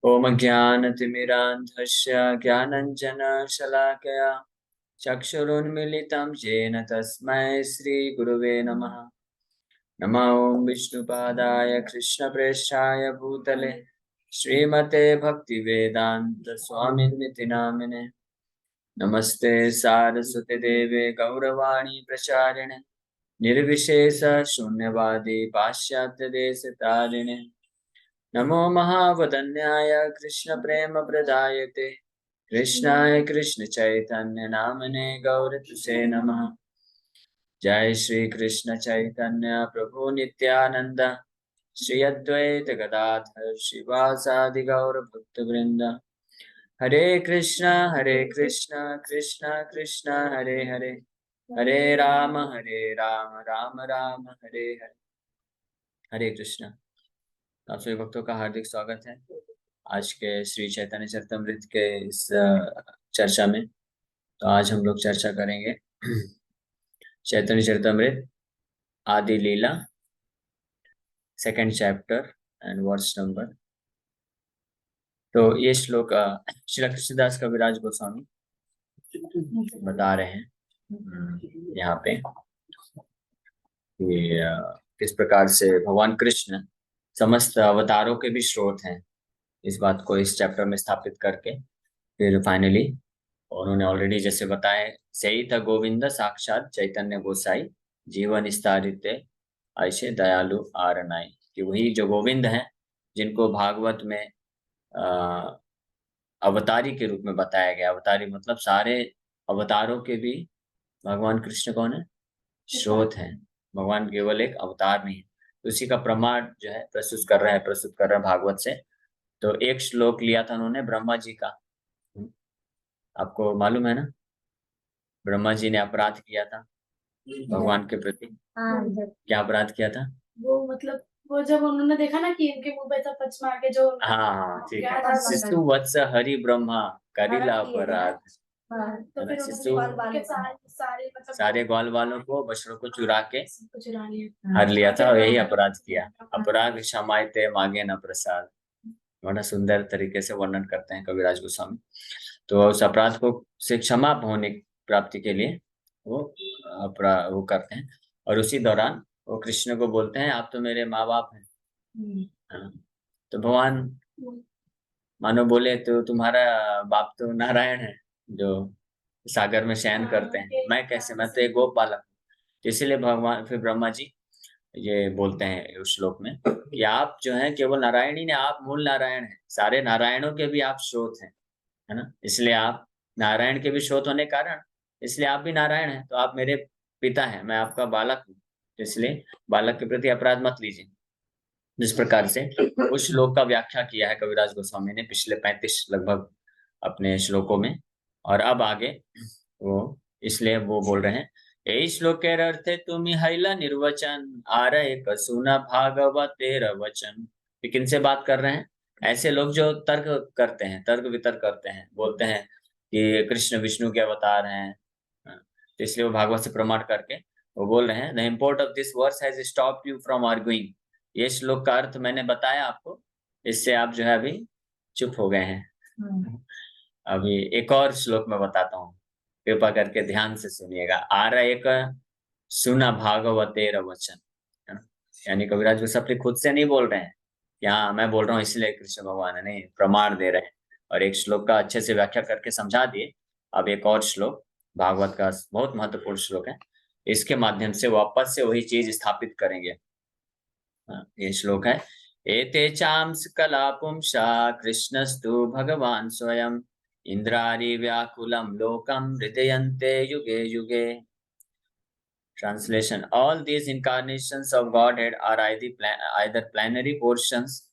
ओम ज्ञानतिमिरान्धस्य ज्ञानञ्जनशलाकया चक्षुरुन्मीलितं येन तस्मै श्रीगुरुवे नमः। नमो ॐ विष्णुपादाय कृष्णप्रेष्ठाय भूतले श्रीमते भक्तिवेदान्तस्वामिन्निति नामिने। नमस्ते सारस्वती देवे गौरवाणी प्रचारिणे निर्विशेष शून्यवादी पाश्चात्यदेशतारिणे। नमो महावदन्याय कृष्ण प्रेम प्रदायते कृष्णाय कृष्ण चैतन्य नामने गौरतुसे नमः। जय श्री कृष्ण चैतन्य प्रभु नित्यानंद श्री अद्वैत गदाधर शिवासादि गौर भक्त वृंद। हरे कृष्णा कृष्ण कृष्ण हरे हरे, हरे राम राम राम हरे हरे। हरे कृष्णा। आप सभी भक्तों का हार्दिक स्वागत है आज के श्री चैतन्य चरितमृत के इस चर्चा में। तो आज हम लोग चर्चा करेंगे Chaitanya Charitamrita Adi Lila, second chapter and verse number. तो ये श्लोक श्री कृष्णदास कविराज गोस्वामी बता रहे हैं यहाँ पे कि किस प्रकार से भगवान कृष्ण समस्त अवतारों के भी स्रोत हैं। इस बात को इस चैप्टर में स्थापित करके फिर फाइनली उन्होंने ऑलरेडी जैसे बताया, सही था गोविंद साक्षात चैतन्य गोसाई जीवन विस्तारित ऐसे दयालु आरनाई, कि वही जो गोविंद हैं जिनको भागवत में अवतारी के रूप में बताया गया। अवतारी मतलब सारे अवतारों के भी भगवान कृष्ण कौन है? स्रोत हैं। भगवान केवल एक अवतार नहीं है। तो उसी का प्रमाण जो है प्रस्तुत कर रहे हैं भागवत से। तो एक श्लोक लिया था उन्होंने ब्रह्मा जी का। आपको मालूम है ना, ब्रह्मा जी ने अपराध किया था भगवान के प्रति। क्या अपराध किया था? वो मतलब वो जब उन्होंने देखा ना कि इनके मुंह पे था पच मार के जो। हाँ ठीक है। शिशु वत्स हरि ब्रह्मा करिला अपराध। तो फिर शिशु सारे ग्वाल वालों को, बछड़ों को चुरा के हर लिया था और यही अपराध किया। अपराध क्षमायते मांगे न प्रसाद। बड़ा सुंदर तरीके से वर्णन करते हैं कविराज गोस्वामी। तो उस अपराध को से क्षमा होने प्राप्ति के लिए वो करते हैं। और उसी दौरान वो कृष्ण को बोलते हैं, आप तो मेरे माँ बाप हैं। हाँ। तो भगवान मानो बोले, तो तुम्हारा बाप तो नारायण है जो सागर में शयन करते हैं, मैं कैसे, मैं तो एक गोपालक हूँ। तो इसीलिए भगवान फिर ब्रह्मा जी ये बोलते हैं उस श्लोक में कि आप जो हैं केवल नारायण ही नहीं, आप मूल नारायण हैं, सारे नारायणों के भी आप स्रोत हैं, है ना। इसलिए आप नारायण के भी स्रोत होने के कारण इसलिए आप भी नारायण हैं। तो आप मेरे पिता हैं, मैं आपका बालक हूँ, तो इसलिए बालक के प्रति अपराध मत लीजिए। जिस प्रकार से उस श्लोक का व्याख्या किया है कविराज गोस्वामी ने पिछले 35 लगभग अपने श्लोकों में। और अब आगे वो इसलिए वो बोल रहे हैं, यही श्लोकेर अर्थे तुम हैला निर्वचन आ रहे कसुना भागवतेर वचन। ये किनसे बात कर रहे हैं? ऐसे लोग जो तर्क करते हैं, तर्क वितर्क करते हैं, बोलते हैं कि कृष्ण विष्णु के अवतार हैं। तो इसलिए वो भागवत से प्रमाण करके वो बोल रहे हैं, the import of this verse has stopped you from arguing. ये श्लोक का अर्थ मैंने बताया आपको, इससे आप जो है अभी चुप हो गए हैं। अभी एक और श्लोक में बताता हूँ, कृपा करके ध्यान से सुनिएगा। आर एक सुना भागवतेर वचन, है ना? यानी कविराज वो अपने खुद से नहीं बोल रहे हैं, यहाँ मैं बोल रहा हूँ इसलिए कृष्ण भगवान है, नहीं, प्रमाण दे रहे हैं। और एक श्लोक का अच्छे से व्याख्या करके समझा दिए। अब एक और श्लोक भागवत का बहुत महत्वपूर्ण श्लोक है, इसके माध्यम से वापस से वही चीज स्थापित करेंगे। ये श्लोक है, एते चांस कला पुंसा कृष्णस्तु भगवान स्वयं इंद्रारी व्याकुलम लोकम हृदयन्ते युगे युगे। Translation: all these incarnations of Godhead are either plenary portions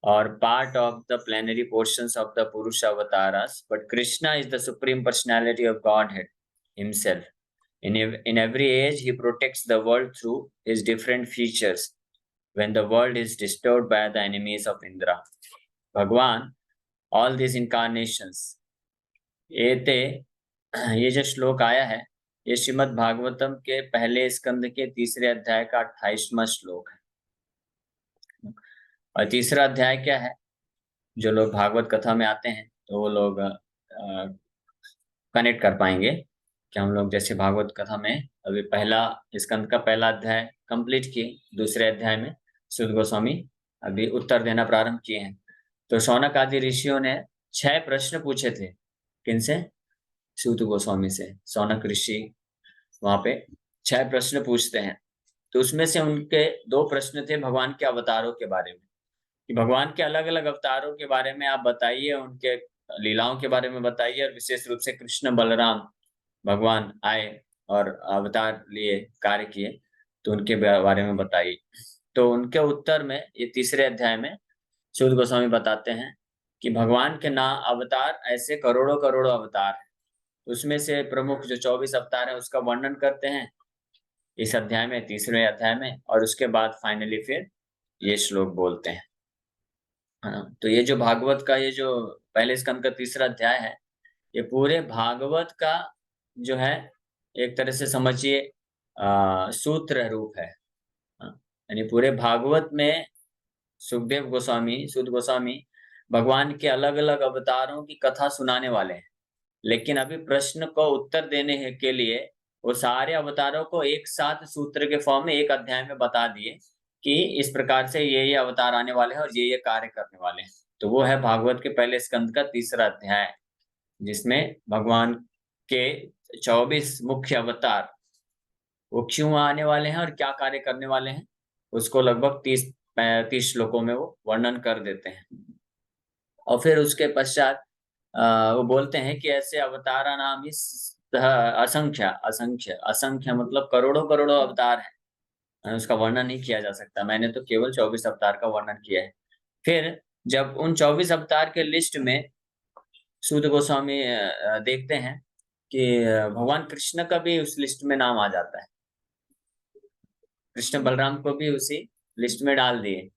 or part of the plenary portions of the Purusha avatars, but Krishna is the supreme personality of Godhead himself. In every age, he protects the world through his different features when the world is disturbed by the enemies of Indra. Bhagwan, all these incarnations, ये जो श्लोक आया है, ये श्रीमद् भागवतम के पहले स्कंद के तीसरे अध्याय का 28वां श्लोक है। और तीसरा अध्याय क्या है? जो लोग भागवत कथा में आते हैं तो वो लोग कनेक्ट कर पाएंगे कि हम लोग जैसे भागवत कथा में अभी पहला स्कंद का पहला अध्याय कंप्लीट किए, दूसरे अध्याय में सूत गोस्वामी अभी उत्तर देना प्रारंभ किए हैं। तो शौनक आदि ऋषियों ने 6 प्रश्न पूछे थे। किनसे? सूत गोस्वामी से। शौनक ऋषि वहां पे 6 प्रश्न पूछते हैं। तो उसमें से उनके 2 प्रश्न थे भगवान के अवतारों के बारे में, कि भगवान के अलग अलग अवतारों के बारे में आप बताइए, उनके लीलाओं के बारे में बताइए, और विशेष रूप से कृष्ण बलराम भगवान आए और अवतार लिए, कार्य किए, तो उनके बारे में बताइए। तो उनके उत्तर में ये तीसरे अध्याय में सूत गोस्वामी बताते हैं कि भगवान के ना अवतार ऐसे करोड़ों करोड़ों अवतार हैं। उसमें से प्रमुख जो 24 अवतार है उसका वर्णन करते हैं इस अध्याय में, तीसरे अध्याय में, और उसके बाद फाइनली फिर ये श्लोक बोलते हैं। हाँ, तो ये जो भागवत का ये जो पहले स्कंद का तीसरा अध्याय है, ये पूरे भागवत का जो है एक तरह से समझिए सूत्र रूप है। हाँ, यानी पूरे भागवत में सुखदेव गोस्वामी, सूत गोस्वामी भगवान के अलग अलग अवतारों की कथा सुनाने वाले हैं। लेकिन अभी प्रश्न को उत्तर देने के लिए वो सारे अवतारों को एक साथ सूत्र के फॉर्म में एक अध्याय में बता दिए कि इस प्रकार से ये अवतार आने वाले हैं और ये कार्य करने वाले हैं। तो वो है भागवत के पहले स्कंद का तीसरा अध्याय, जिसमें भगवान के 24 मुख्य अवतार वो क्यों आने वाले हैं और क्या कार्य करने वाले हैं, उसको लगभग 30 श्लोकों में वो वर्णन कर देते हैं। और फिर उसके पश्चात वो बोलते हैं कि ऐसे अवतारा नाम इस असंख्य असंख्य असंख्य मतलब करोड़ों करोड़ों अवतार हैं, उसका वर्णन नहीं किया जा सकता। मैंने तो केवल 24 अवतार का वर्णन किया है। फिर जब उन 24 अवतार के लिस्ट में सूत गोस्वामी देखते हैं कि भगवान कृष्ण का भी उस लिस्ट में नाम आ जाता है, कृष्ण बलराम को भी उसी लिस्ट में डाल दिए।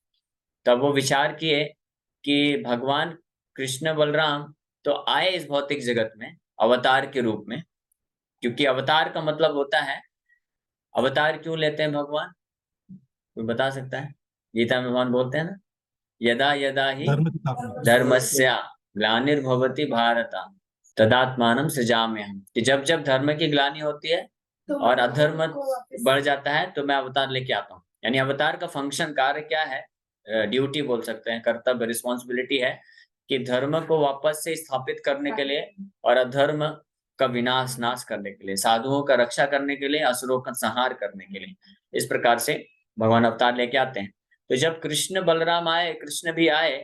तब वो विचार किए कि भगवान कृष्ण बलराम तो आए इस भौतिक जगत में अवतार के रूप में, क्योंकि अवतार का मतलब होता है, अवतार क्यों लेते हैं भगवान, कोई बता सकता है? गीता में भगवान बोलते हैं ना, यदा यदा ही धर्म की स्थापना। धर्मस्य ग्लानिर्भवति भारत तदात्मानं सृजाम्यहम्, कि जब जब धर्म की ग्लानि होती है और अधर्म बढ़ जाता है तो मैं अवतार लेके आता हूँ। यानी अवतार का फंक्शन, कार्य क्या है, ड्यूटी बोल सकते हैं, कर्तव्य, रिस्पॉन्सिबिलिटी है कि धर्म को वापस से स्थापित करने के लिए और अधर्म का विनाश, नाश करने के लिए, साधुओं का रक्षा करने के लिए, असुरों का संहार करने के लिए, इस प्रकार से भगवान अवतार लेके आते हैं। तो जब कृष्ण बलराम आए, कृष्ण भी आए,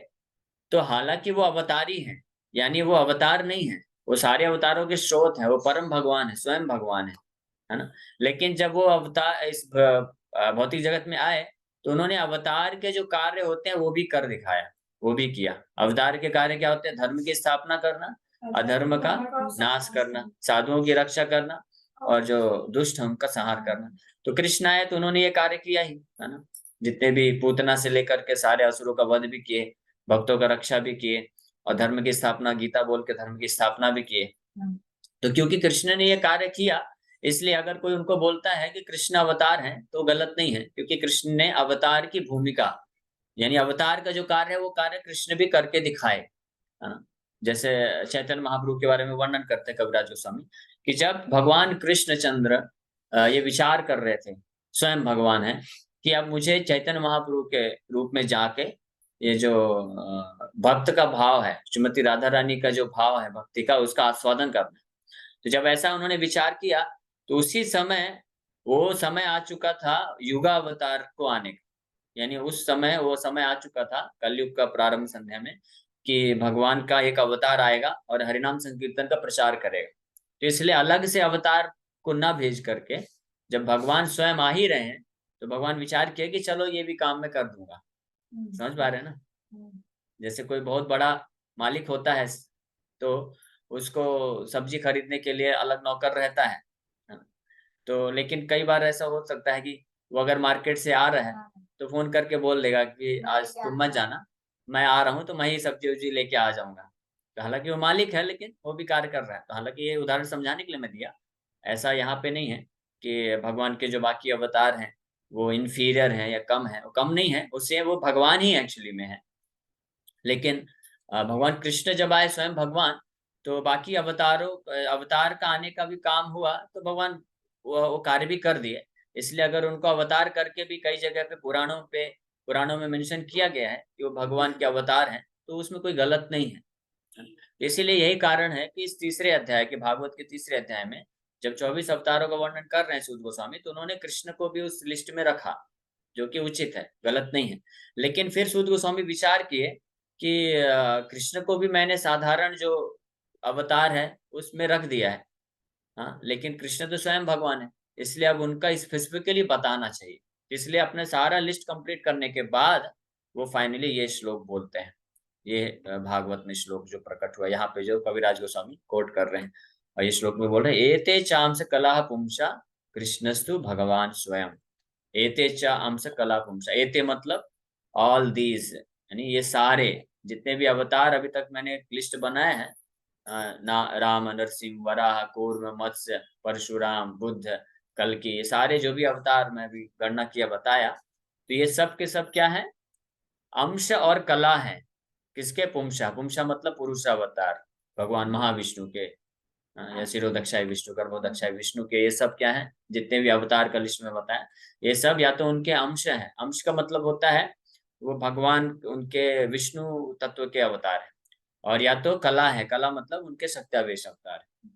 तो हालांकि वो अवतारी हैं, यानी वो अवतार नहीं है, वो सारे अवतारों के स्रोत है, वो परम भगवान है, स्वयं भगवान है ना। लेकिन जब वो अवतार इस भौतिक जगत में आए तो उन्होंने अवतार के जो कार्य होते हैं वो भी कर दिखाया, वो भी किया। अवतार के कार्य क्या होते हैं? धर्म की स्थापना करना, अधर्म का नाश करना, साधुओं की रक्षा करना, और जो दुष्ट है उनका संहार करना। तो कृष्ण आए तो उन्होंने ये कार्य किया ही, है ना। जितने भी पूतना से लेकर के सारे असुरों का वध भी किए, भक्तों का रक्षा भी किए, और धर्म की स्थापना, गीता बोल के धर्म की स्थापना भी किए। तो क्योंकि कृष्ण ने ये कार्य किया, इसलिए अगर कोई उनको बोलता है कि कृष्ण अवतार हैं तो गलत नहीं है, क्योंकि कृष्ण ने अवतार की भूमिका, यानी अवतार का जो कार्य है वो कार्य कृष्ण भी करके दिखाए, है ना। जैसे चैतन्य महाप्रभु के बारे में वर्णन करते हैं कविराज गोस्वामी कि जब भगवान कृष्णचंद्र ये विचार कर रहे थे, स्वयं भगवान है, कि अब मुझे चैतन्य महाप्रभु के रूप में जाके ये जो भक्त का भाव है, श्रीमती राधा रानी का जो भाव है भक्ति का, उसका आस्वादन करना। तो जब ऐसा उन्होंने विचार किया तो उसी समय वो समय आ चुका था युगावतार को आने का, यानी उस समय वो समय आ चुका था कलयुग का प्रारंभ संध्या में, कि भगवान का एक अवतार आएगा और हरिनाम संकीर्तन का प्रचार करेगा। तो इसलिए अलग से अवतार को ना भेज करके, जब भगवान स्वयं आ ही रहे हैं तो भगवान विचार किया कि चलो ये भी काम मैं कर दूंगा। समझ पा रहे हैं ना? जैसे कोई बहुत बड़ा मालिक होता है तो उसको सब्जी खरीदने के लिए अलग नौकर रहता है ना? तो लेकिन कई बार ऐसा हो सकता है कि वो अगर मार्केट से आ रहा है तो फोन करके बोल देगा कि आज तुम मत जाना, मैं आ रहा हूँ तो मैं ही सब्जी उब्जी लेके आ जाऊंगा। तो हालांकि वो मालिक है लेकिन वो भी कार्य कर रहा है। तो हालांकि ये उदाहरण समझाने के लिए मैं दिया, ऐसा यहाँ पे नहीं है कि भगवान के जो बाकी अवतार हैं वो इन्फीरियर हैं या कम है, वो कम नहीं है, उससे वो भगवान ही एक्चुअली में है। लेकिन भगवान कृष्ण जब आए स्वयं भगवान, तो बाकी अवतार का आने का भी काम हुआ, तो भगवान वो कार्य भी कर दिए। इसलिए अगर उनको अवतार करके भी कई जगह पे पुराणों में मेंशन किया गया है कि वो भगवान के अवतार हैं, तो उसमें कोई गलत नहीं है। इसीलिए यही कारण है कि इस तीसरे अध्याय के, भागवत के तीसरे अध्याय में जब 24 अवतारों का वर्णन कर रहे हैं सूत गोस्वामी, तो उन्होंने कृष्ण को भी उस लिस्ट में रखा, जो कि उचित है, गलत नहीं है। लेकिन फिर सूत गोस्वामी विचार किए कि कृष्ण को भी मैंने साधारण जो अवतार है उसमें रख दिया है। हाँ, लेकिन कृष्ण तो स्वयं भगवान है, इसलिए अब उनका स्पेसिफिकली बताना चाहिए। इसलिए अपने सारा लिस्ट कंप्लीट करने के बाद वो फाइनली ये श्लोक बोलते हैं। ये भागवत में श्लोक जो प्रकट हुआ यहाँ पे, जो कविराज गोस्वामी कोट कर रहे हैं, और ये श्लोक में बोल रहे हैं, एते चांस कला पुंसा कृष्णस्तु भगवान स्वयं। एते चा अंश कला पुंसा, एते मतलब ऑल दीज, यानी ये सारे जितने भी अवतार अभी तक मैंने लिस्ट बनाए हैं, ना राम, नरसिंह, वराह, कूर्म, मत्स्य, परशुराम, बुद्ध, कल्कि, ये सारे जो भी अवतार मैं अभी गणना किया बताया, तो ये सब के सब क्या है, अंश और कला है। किसके? पुंसा, पुंसा मतलब पुरुषावतार, भगवान महाविष्णु के, या शिरोदक्षाय विष्णु, गर्भोदक्षाय विष्णु के, ये सब क्या है, जितने भी अवतार का लिस्ट में बताया, ये सब या तो उनके अंश हैं। अंश का मतलब होता है वो भगवान उनके विष्णु तत्व के अवतार है। और या तो कला है, कला मतलब उनके शक्त्यावेश अवतार है।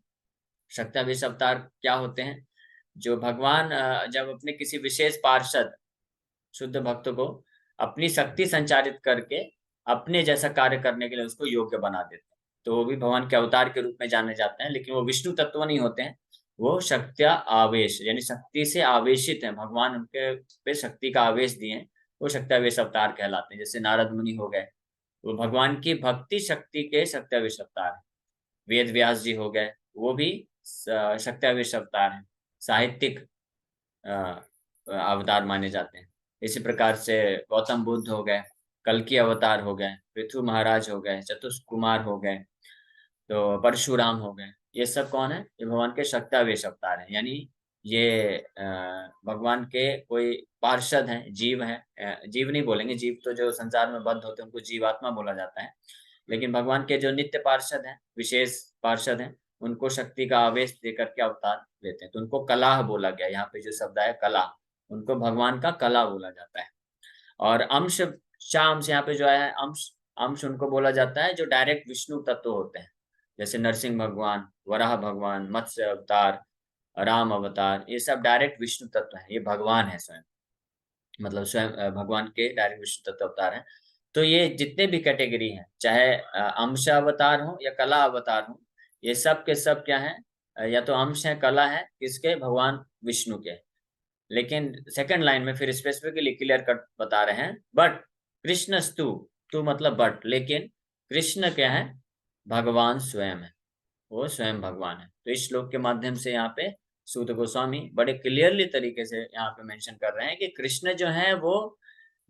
शक्त्यावेश अवतार क्या होते हैं? जो भगवान जब अपने किसी विशेष पार्षद शुद्ध भक्त को अपनी शक्ति संचारित करके अपने जैसा कार्य करने के लिए उसको योग्य बना देते हैं, तो वो भी भगवान के अवतार के रूप में जाने जाते हैं। लेकिन वो विष्णु तत्व नहीं होते हैं, वो शक्त्या आवेश, यानी शक्ति से आवेशित हैं, भगवान उनके पे शक्ति का आवेश दिए हैं, वो शक्त्यावेश अवतार कहलाते हैं। जैसे नारद मुनि हो गए, वो भगवान की भक्ति शक्ति के शक्त्यावेश अवतार हैं। वेद व्यास जी हो गए, वो भी शक्त्यावेश अवतार हैं, साहित्यिक अवतार माने जाते हैं। इसी प्रकार से गौतम बुद्ध हो गए, कल्कि अवतार हो गए, पृथु महाराज हो गए, चतुष्कुमार हो गए, तो परशुराम हो गए। ये सब कौन है? ये भगवान के शक्त्यावेश अवतार हैं। यानी ये भगवान के कोई पार्षद हैं, जीव हैं। जीव नहीं बोलेंगे, जीव तो जो संसार में बद्ध होते हैं उनको जीवात्मा बोला जाता है। लेकिन भगवान के जो नित्य पार्षद हैं, विशेष पार्षद हैं, उनको शक्ति का आवेश देकर के अवतार लेते हैं, तो उनको कलाह बोला गया। यहाँ पे जो शब्द है कला, उनको भगवान का कला बोला जाता है। और अंश, शांश यहाँ पे जो है अंश, अंश उनको बोला जाता है जो डायरेक्ट विष्णु तत्व होते हैं। जैसे नरसिंह भगवान, वराह भगवान, मत्स्य अवतार, राम अवतार, ये सब डायरेक्ट विष्णु तत्व है, ये भगवान है स्वयं, मतलब स्वयं भगवान के डायरेक्ट विष्णु तत्व अवतार हैं। तो ये जितने भी कैटेगरी हैं, चाहे अंश अवतार हो या कला अवतार हो, ये सब के सब क्या है, या तो अंश है, कला है, किसके? भगवान विष्णु के। लेकिन सेकंड लाइन में फिर स्पेसिफिकली क्लियर कट बता रहे हैं, बट कृष्णस्तु, तू मतलब बट, लेकिन कृष्ण क्या है? भगवान स्वयं है, वो स्वयं भगवान है। तो इस श्लोक के माध्यम से यहाँ पे सूत गोस्वामी बड़े क्लियरली तरीके से यहाँ पे मेंशन कर रहे हैं कि कृष्ण जो है वो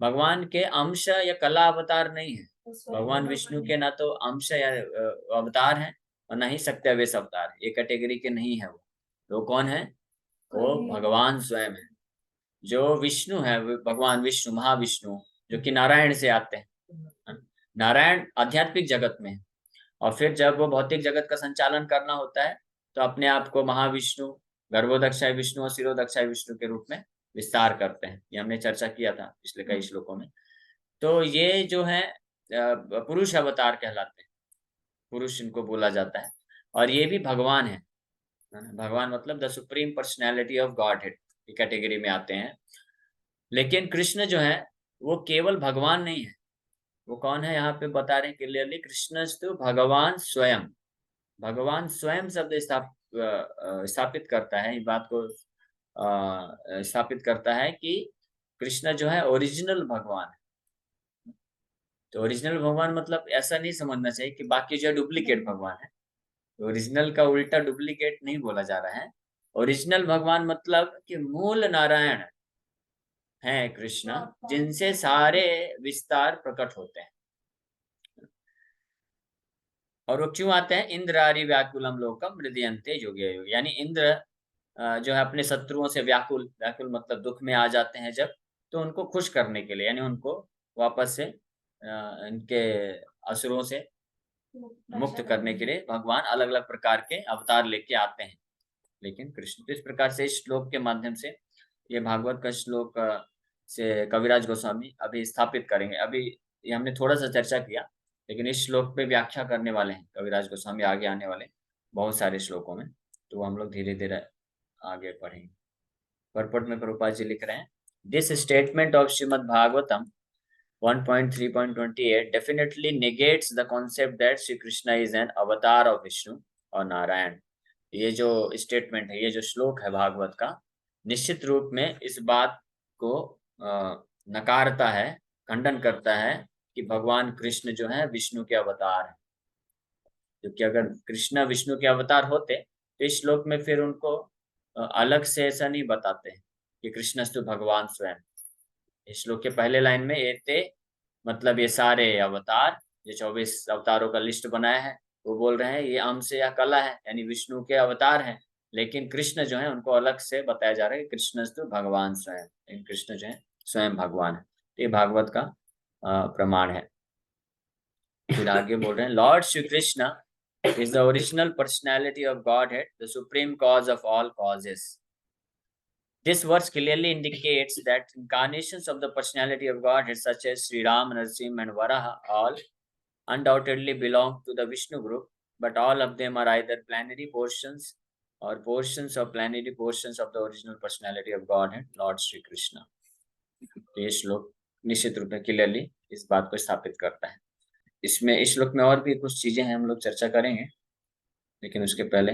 भगवान के अंश या कला अवतार नहीं है। भगवान विष्णु के ना तो अंश या अवतार है, और ना ही सत्यावेश अवतार है, ये कैटेगरी के नहीं है वो। तो कौन है? वो भगवान स्वयं है। जो विष्णु है, भगवान विष्णु, महाविष्णु, जो कि नारायण से आते हैं। नारायण आध्यात्मिक जगत में है, और फिर जब वो भौतिक जगत का संचालन करना होता है, तो अपने आप को महाविष्णु, गर्भोदक्षाय विष्णु और शिरोदक्षाय विष्णु के रूप में विस्तार करते हैं। ये हमने चर्चा किया था पिछले कई श्लोकों में। तो ये जो है पुरुष अवतार कहलाते हैं, पुरुष इनको बोला जाता है, और ये भी भगवान है। भगवान मतलब the supreme personality of God head की कैटेगरी में आते हैं। लेकिन कृष्ण जो है वो केवल भगवान नहीं है। वो कौन है? यहाँ पे बता रहे हैं क्लियरली, कृष्णस्तु भगवान स्वयं। भगवान स्वयं शब्द स्थापित करता है, इस बात को स्थापित करता है कि कृष्ण जो है ओरिजिनल भगवान है। तो ओरिजिनल भगवान मतलब ऐसा नहीं समझना चाहिए कि बाकी जो डुप्लीकेट भगवान है। तो ओरिजिनल का उल्टा डुप्लीकेट नहीं बोला जा रहा है। ओरिजिनल भगवान मतलब कि मूल नारायण है कृष्ण, जिनसे सारे विस्तार प्रकट होते हैं। और वो क्यों आते हैं? इंद्रारी व्याकुलम लोकम हृदयन्ते योगे योगे, यानी इंद्र जो है अपने शत्रुओं से व्याकुल, व्याकुल मतलब दुख में आ जाते हैं जब, तो उनको खुश करने के लिए, यानी उनको वापस से इनके असुरों से मुक्त करने के लिए भगवान अलग अलग प्रकार के अवतार लेके आते हैं। लेकिन कृष्ण तो इस प्रकार से इस श्लोक के माध्यम से, ये भागवत का श्लोक से कविराज गोस्वामी अभी स्थापित करेंगे। अभी ये हमने थोड़ा सा चर्चा किया, लेकिन इस श्लोक पे व्याख्या करने वाले हैं कविराज गोस्वामी आगे आने वाले बहुत सारे श्लोकों में। तो हम लोग धीरे धीरे आगे पढ़ेंगे। परपट में प्रभुपाद जी लिख रहे हैं, this statement of Shrimad Bhagavatam 1.3.28 definitely negates the concept that Sri Krishna is an avatar of Vishnu और नारायण। ये जो स्टेटमेंट है, ये जो श्लोक है भागवत का, निश्चित रूप में इस बात को नकारता है, खंडन करता है कि भगवान कृष्ण जो है विष्णु के अवतार है। क्योंकि अगर कृष्ण विष्णु के अवतार होते तो इस श्लोक में फिर उनको अलग से ऐसा नहीं बताते कि कृष्णस्तु भगवान स्वयं। इस श्लोक के पहले लाइन में एते मतलब ये सारे अवतार, ये 24 अवतारों का लिस्ट बनाया है, वो बोल रहे हैं ये अंश या कला है, यानी विष्णु के अवतार हैं। लेकिन कृष्ण जो है उनको अलग से बताया जा रहा है कि कृष्णस्तु भगवान स्वयं, कृष्ण जो है स्वयं भगवान है। तो ये भागवत का प्रमाण है। फिर आगे बोल रहे हैं, Lord Shri Krishna is the original personality of Godhead, the supreme cause of all causes. This verse clearly indicates that incarnations of the personality of Godhead, such as Sri Ram, Narasimha, and Varaha, all undoubtedly belong to the Vishnu group, but all of them are either plenary portions or portions of plenary portions of the original personality of Godhead, Lord Sri Krishna. ये श्लोक निश्चित रूप में clearly इस बात को स्थापित करता है। इसमें इस श्लोक में और भी कुछ चीजें हैं, हम लोग चर्चा करेंगे, लेकिन उसके पहले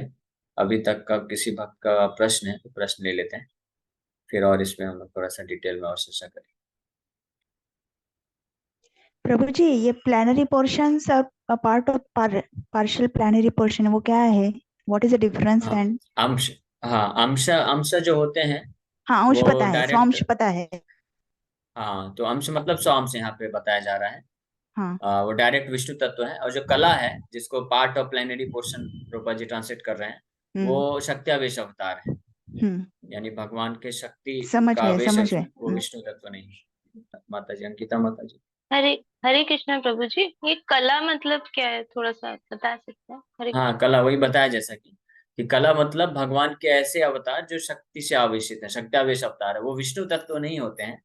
अभी तक का किसी भक्त का प्रश्न है तो प्रश्न ले लेते हैं, फिर और इसमें हम लोग थोड़ा सा डिटेल में और चर्चा करेंगे। प्रभु जी, ये प्लानरी पोर्शंस और part of partial plenary portion वो क्या है? What is the difference? And अंश, हाँ अंश जो होते हैं, हाँ, अंश वो पता है, डायरेक्ट, स्वांश पता है। हाँ तो अंश मतलब 100 अंश यहाँ पे बताया जा रहा है। हाँ। वो डायरेक्ट विष्णु तत्व है। और जो कला है जिसको part of plenary portion Rupa ji translate कर रहे हैं, वो शक्त्यावेश अवतार है। यानी भगवान के शक्ति समझ का आवेश है गए। उसमें, वो विष्णु तत्व नहीं है। माता जी, अंकिता माता जी। हरे हरे कृष्ण प्रभु जी, ये कला मतलब क्या है, थोड़ा सा बता सकते हैं? हरे हाँ कला वही बताया, जैसा कि कला मतलब भगवान के ऐसे अवतार जो शक्ति से आवेशित है, शक्त्यावेश अवतार है। वो विष्णु तत्व नहीं होते हैं,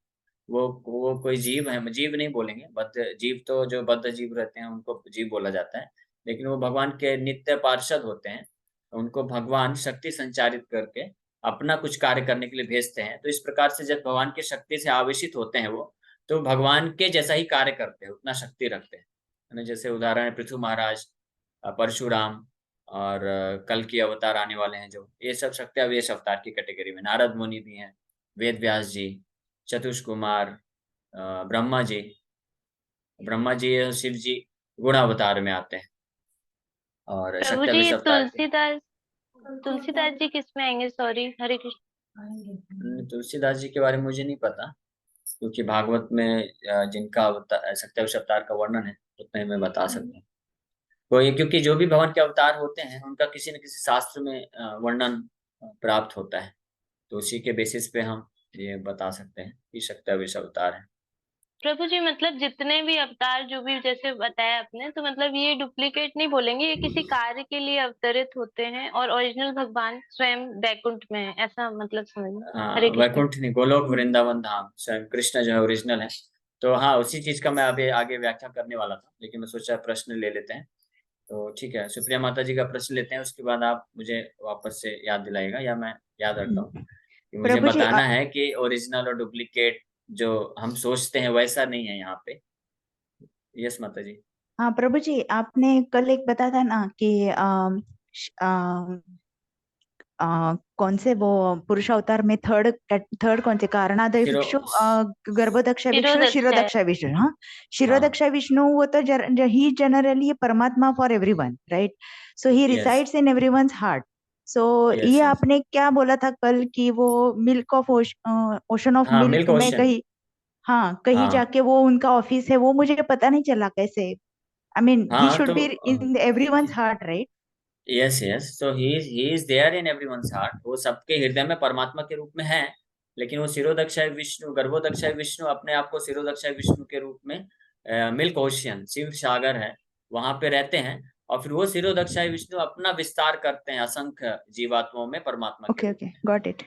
वो कोई जीव है, जीव नहीं बोलेंगे, बद्ध जीव, तो जो बद्ध जीव रहते हैं उनको जीव बोला जाता है। लेकिन वो भगवान के नित्य पार्षद होते हैं, उनको भगवान शक्ति संचारित करके अपना कुछ कार्य करने के लिए भेजते हैं। तो इस प्रकार से जब भगवान की शक्ति से आवेशित होते हैं वो, तो भगवान के जैसा ही कार्य करते हैं, उतना शक्ति रखते हैं। जैसे उदाहरण है पृथु महाराज, परशुराम, और कल की अवतार आने वाले हैं जो, ये सब शक्त्यावेश अवतार की कैटेगरी में। नारद मुनि भी हैं, वेद व्यास जी, चतुष कुमार, ब्रह्मा जी शिव जी गुणावतार में आते हैं। और प्रभु जी, शक्त्यावेश अवतार तुलसीदास जी किस में आएंगे? सॉरी, हरे कृष्ण। तुलसीदास जी के बारे में मुझे नहीं पता, क्योंकि भागवत में जिनका शक्त्यावेश अवतार का वर्णन है उतना ही मैं बता सकता हूँ। तो ये क्योंकि जो भी भगवान के अवतार होते हैं उनका किसी न किसी शास्त्र में वर्णन प्राप्त होता है, तो उसी के बेसिस पे हम ये बता सकते हैं कि शक्त्यावेश अवतार है। प्रभु जी, मतलब जितने भी अवतार जो भी जैसे बताया आपने, तो मतलब ये डुप्लीकेट नहीं बोलेंगे, ये किसी कार्य के लिए अवतरित होते हैं और ओरिजिनल भगवान स्वयं वैकुंठ में है, ऐसा मतलब समझना। हरे कृष्ण। वैकुंठ नहीं, गोलोक वृंदावन धाम, स्वयं कृष्ण जो है ओरिजिनल है। तो हाँ, उसी चीज का मैं अभी आगे व्याख्या करने वाला था, लेकिन मैं सोचा प्रश्न ले लेते हैं। तो ठीक है, सुप्रिया माता जी का प्रश्न लेते हैं, उसके बाद आप मुझे वापस से याद दिलाएगा, या मैं याद रखता हूँ कि मुझे प्रभु जी, बताना है कि ओरिजिनल और डुप्लीकेट जो हम सोचते हैं वैसा नहीं है यहाँ पे। यस माता जी। हाँ प्रभु जी, आपने कल एक बताया था ना कि कौन से वो पुरुष अवतार में थर्ड कौन से, कारणादय भिक्षु, गर्भोदक्ष भिक्षु, शिरोदक्ष विष्णु। हाँ, शिरोदक्ष विष्णु वो तो ही जनरली परमात्मा for everyone, right? So he resides in everyone's heart. So ये आपने क्या बोला था कल कि वो milk of ocean of milk में कहीं, हाँ कहीं जाके वो उनका ऑफिस है, वो मुझे पता नहीं चला कैसे। I mean he should be in everyone's heart, right? Yes yes, so he is there in everyone's heart. वो सबके हृदय में परमात्मा के रूप में है। लेकिन वो शिरोदक्षाय विष्णु, गर्भोदक्षाय विष्णु अपने आप को शिरोदक्षाय विष्णु के रूप में मिल्क ओशियन, शिव सागर है, वहां पे रहते हैं, और फिर वो शिरोदक्षाई विष्णु अपना विस्तार करते हैं असंख्य जीवात्माओं में परमात्मा के ओके रूप ओके, में। Got it.